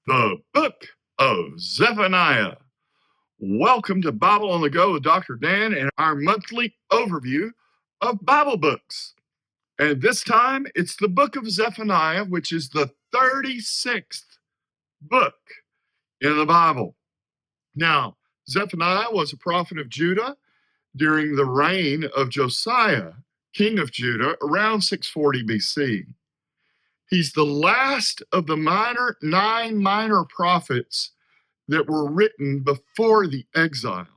The book of Zephaniah. Welcome to Bible on the Go with Dr. Dan and our monthly overview of Bible books. And this time it's the book of Zephaniah, which is the 36th book in the Bible. Now, Zephaniah was a prophet of Judah during the reign of Josiah, king of Judah, around 640 BC. He's the last of the nine minor prophets that were written before the exile.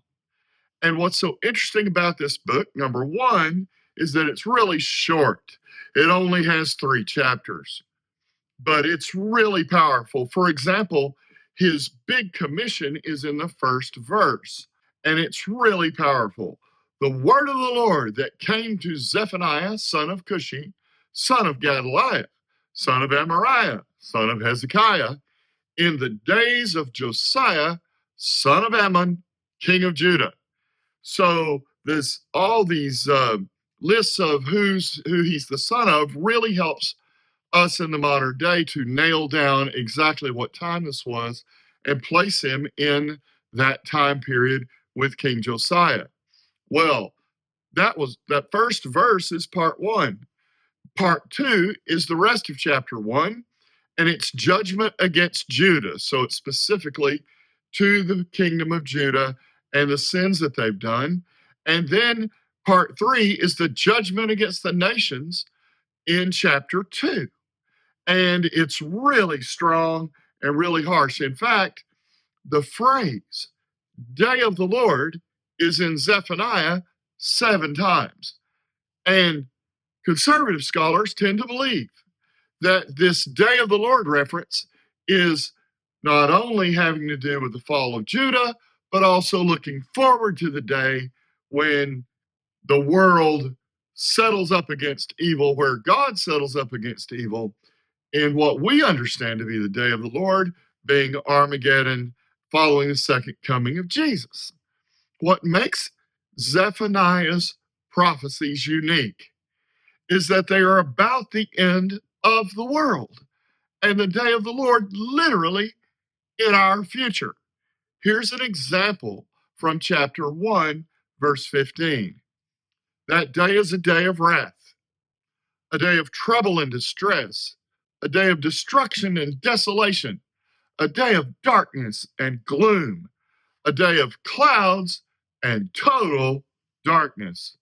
And what's so interesting about this book, number one, is that it's really short. It only has 3 chapters, but it's really powerful. For example, his big commission is in the first verse, and it's really powerful. The word of the Lord that came to Zephaniah, son of Cushi, son of Gedaliah, son of Amariah, son of Hezekiah, in the days of Josiah, son of Ammon, king of Judah. So there's all these lists of who he's the son of really helps us in the modern day to nail down exactly what time this was and place him in that time period with King Josiah. Well, that first verse is part 1. Part 2 is the rest of chapter 1, and it's judgment against Judah. So it's specifically to the kingdom of Judah and the sins that they've done. And then part 3 is the judgment against the nations in chapter 2. And it's really strong and really harsh. In fact, the phrase day of the Lord is in Zephaniah 7 times. And conservative scholars tend to believe that this day of the Lord reference is not only having to do with the fall of Judah, but also looking forward to the day when the world settles up against evil, where God settles up against evil, in what we understand to be the day of the Lord, being Armageddon, following the second coming of Jesus. What makes Zephaniah's prophecies unique is that they are about the end of the world and the day of the Lord literally in our future. Here's an example from chapter 1, verse 15. That day is a day of wrath, a day of trouble and distress, a day of destruction and desolation, a day of darkness and gloom, a day of clouds and total darkness.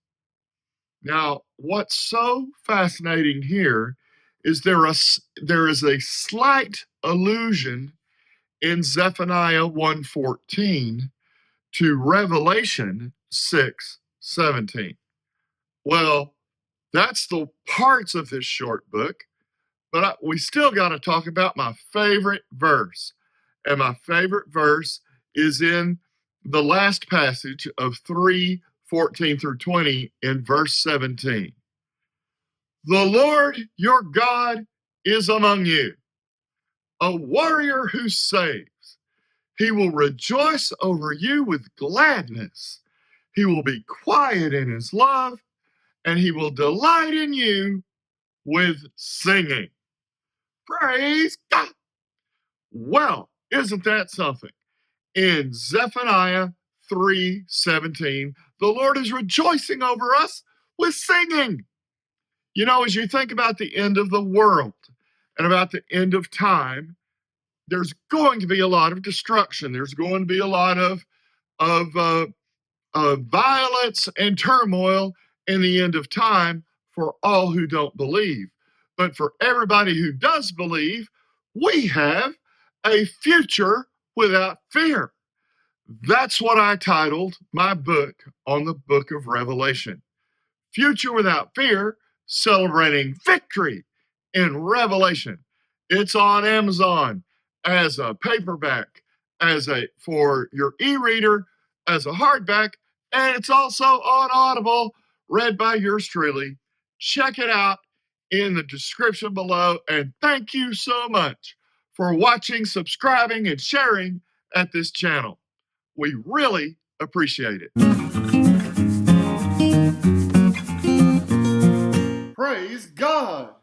Now, what's so fascinating here is there is a slight allusion in Zephaniah 1:14 to Revelation 6:17. Well, that's the parts of this short book, but we still got to talk about my favorite verse. And my favorite verse is in the last passage of 3:14 through 20 in verse 17. The Lord your God is among you, a warrior who saves. He will rejoice over you with gladness. He will be quiet in his love, and he will delight in you with singing. Praise God. Well, isn't that something? In Zephaniah 3:17, the Lord is rejoicing over us with singing. You know, as you think about the end of the world and about the end of time, there's going to be a lot of destruction. There's going to be a lot of violence and turmoil in the end of time for all who don't believe. But for everybody who does believe, we have a future without fear. That's what I titled my book on the book of Revelation. Future Without Fear, Celebrating Victory in Revelation. It's on Amazon as a paperback, for your e-reader, as a hardback, and it's also on Audible, read by yours truly. Check it out in the description below, and thank you so much for watching, subscribing, and sharing at this channel. We really appreciate it. Praise God.